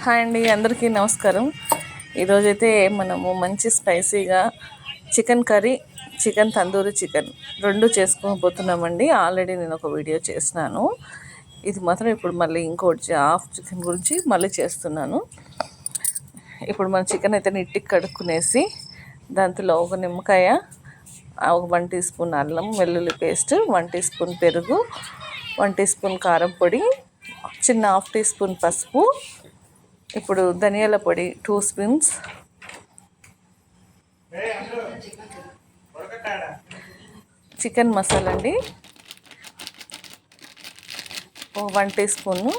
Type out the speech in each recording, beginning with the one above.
Hi అండి, అందరికీ నమస్కారం. ఈరోజైతే మనము మంచి స్పైసీగా chicken curry, chicken tandoori chicken రెండు చేసుకోబోతున్నామండి. ఆల్రెడీ నేను ఒక వీడియో చేసినాను. ఇది మాత్రం ఇప్పుడు మళ్ళీ ఇంకోటి హాఫ్ చికెన్ గురించి మళ్ళీ చేస్తున్నాను. ఇప్పుడు మన చికెన్ అయితే నీట్గా కడుక్కునేసి దాంట్లో ఒక నిమ్మకాయ, ఒక 1 టీ స్పూన్ అల్లం వెల్లుల్లి పేస్ట్, 1 టీ స్పూన్ పెరుగు, 1 టీ స్పూన్ కారం పొడి, చిన్న హాఫ్ టీ స్పూన్ పసుపు, ఇప్పుడు ధనియాల పొడి 2 స్పూన్స్, చికెన్ మసాలా అండి 1 టీ స్పూను.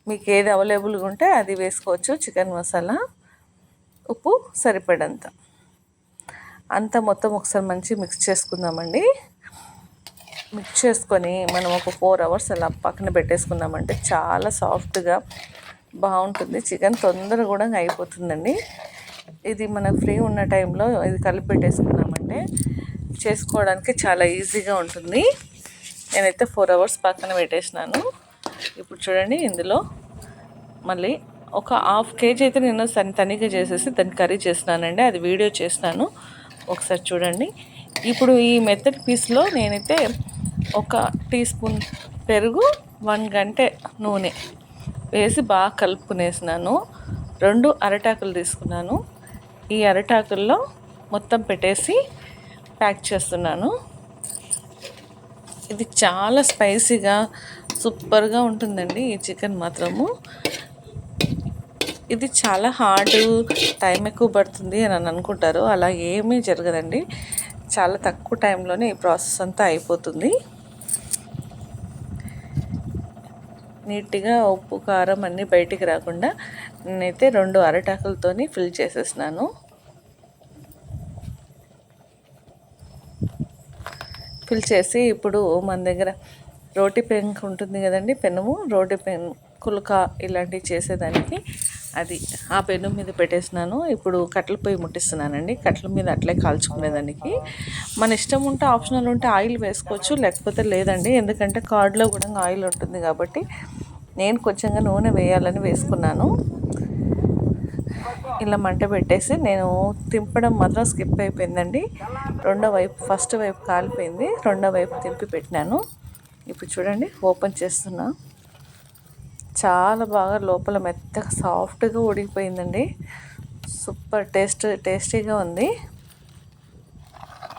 మీకు ఏది అవైలబుల్గా ఉంటే అది వేసుకోవచ్చు. చికెన్ మసాలా, ఉప్పు సరిపడంత, అంతా మొత్తం ఒకసారి మంచి మిక్స్ చేసుకుందామండి. మిక్స్ చేసుకొని మనం ఒక 4 అవర్స్ అలా పక్కన పెట్టేసుకున్నామంటే చాలా సాఫ్ట్గా బాగుంటుంది. చికెన్ తొందరగా కూడా అయిపోతుందండి. ఇది మనం ఫ్రీ ఉన్న టైంలో ఇది కలిపి పెట్టేసుకున్నామంటే చేసుకోవడానికి చాలా ఈజీగా ఉంటుంది. నేనైతే 4 అవర్స్ పక్కన పెట్టేసినాను. ఇప్పుడు చూడండి, ఇందులో మళ్ళీ ఒక హాఫ్ కేజీ అయితే నేను తనిగా చేసేసి దాన్ని కర్రీ చేసినానండి. అది వీడియో చేసినాను, ఒకసారి చూడండి. ఇప్పుడు ఈ మెత్తటి పీస్లో నేనైతే 1 టీ స్పూన్ పెరుగు, 1 గంటె నూనె వేసి బాగా కలుపుకునేసినాను. 2 అరటాకులు తీసుకున్నాను. ఈ అరటాకుల్లో మొత్తం పెట్టేసి ప్యాక్ చేస్తున్నాను. ఇది చాలా స్పైసీగా సూపర్గా ఉంటుందండి ఈ చికెన్ మాత్రము. ఇది చాలా హార్డ్, టైం ఎక్కువ పడుతుంది అని అనుకుంటారు. అలా ఏమీ జరగదండి. చాలా తక్కువ టైంలోనే ఈ ప్రాసెస్ అంతా అయిపోతుంది. నీట్గా ఉప్పు కారం అన్నీ బయటికి రాకుండా నేనైతే 2 అరటాకులతోని ఫిల్ చేసేసినాను. ఫిల్ చేసి ఇప్పుడు మన దగ్గర రోటీ పెన్ ఉంటుంది కదండి, పెనము, రోటీ పెన్, కుల్కా ఇలాంటివి చేసేదానికి అది ఆ పెను మీద పెట్టేసినాను. ఇప్పుడు కట్టెల పొయ్యి ముట్టిస్తున్నానండి. కట్టెల మీద అట్లే కాల్చుకునేదానికి మన ఇష్టం ఉంటే, ఆప్షనల్ ఉంటే ఆయిల్ వేసుకోవచ్చు, లేకపోతే లేదండి. ఎందుకంటే కార్డ్లో కూడా ఆయిల్ ఉంటుంది కాబట్టి నేను కొంచెంగా నూనె వేయాలని వేసుకున్నాను. ఇలా మంట పెట్టేసి నేను తింపడం మాత్రం స్కిప్ అయిపోయిందండి. రెండో వైపు, ఫస్ట్ వైపు కాలిపోయింది, రెండో వైపు తింపి పెట్టినాను. ఇప్పుడు చూడండి, ఓపెన్ చేస్తున్నా. చాలా బాగా లోపల మెత్తగా సాఫ్ట్గా ఉడికిపోయిందండి. సూపర్ టేస్టీగా ఉంది.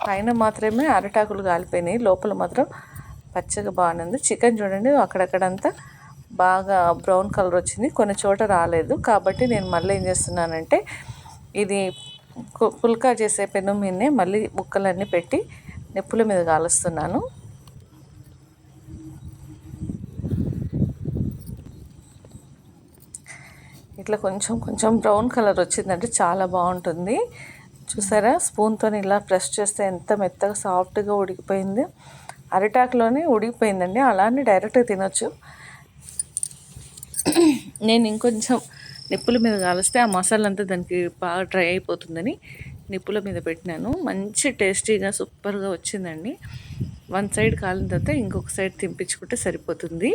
పైన మాత్రమే అరటాకులు కాలిపోయినాయి, లోపల మాత్రం పచ్చగా బాగానే ఉంది. చికెన్ చూడండి, అక్కడక్కడంతా బాగా బ్రౌన్ కలర్ వచ్చింది, కొన్ని చోట రాలేదు. కాబట్టి నేను మళ్ళీ ఏం చేస్తున్నానంటే, ఇది పుల్కా చేసే పెనం మీదనే మళ్ళీ ముక్కలన్నీ పెట్టి నిప్పుల మీద కాలుస్తున్నాను. ఇట్లా కొంచెం కొంచెం బ్రౌన్ కలర్ వచ్చిందంటే చాలా బాగుంటుంది. చూసారా, స్పూన్తో ఇలా ప్రెస్ చేస్తే ఎంత మెత్తగా సాఫ్ట్గా ఉడికిపోయింది. అరిటాకులోనే ఉడికిపోయిందండి. అలానే డైరెక్ట్గా తినొచ్చు. నేను ఇంకొంచెం నిప్పుల మీద కాలిస్తే ఆ మసాలా అంతా దానికి బాగా డ్రై అయిపోతుందని నిప్పుల మీద పెట్టినాను. మంచి టేస్టీగా సూపర్గా వచ్చిందండి. 1 సైడ్ కాలిన తర్వాత ఇంకొక సైడ్ తింపించుకుంటే సరిపోతుంది.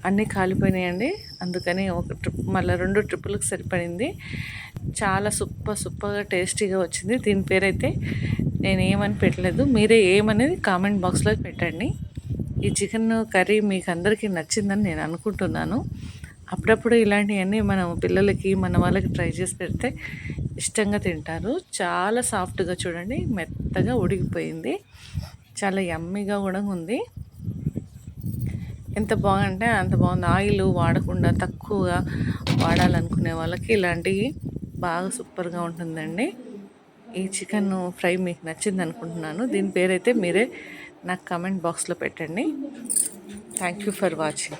అన్నీ కాలిపోయినాయండి, అందుకని ఒక ట్రిప్ మళ్ళీ 2 ట్రిప్పులకు సరిపడింది. చాలా సూపర్గా టేస్టీగా వచ్చింది. దీని పేరైతే నేను ఏమని పెట్టలేదు, మీరే ఏమనేది కామెంట్ బాక్స్లో పెట్టండి. ఈ చికెన్ కర్రీ మీకు అందరికీ నచ్చిందని నేను అనుకుంటున్నాను. అప్పుడప్పుడు ఇలాంటివన్నీ మనం పిల్లలకి, మన వాళ్ళకి ట్రై చేసి పెడితే ఇష్టంగా తింటారు. చాలా సాఫ్ట్గా చూడండి, మెత్తగా ఉడికిపోయింది. చాలా యమ్మీగా కూడా ఉంది. ఎంత బాగుంటే అంత బాగుంది. ఆయిల్ వాడకుండా తక్కువగా వాడాలనుకునే వాళ్ళకి ఇలాంటివి బాగా సూపర్గా ఉంటుందండి. ఈ చికెన్ ఫ్రై మీకు నచ్చింది అనుకుంటున్నాను. దీని పేరైతే మీరే నాకు కామెంట్ బాక్స్లో పెట్టండి. Thank you for watching.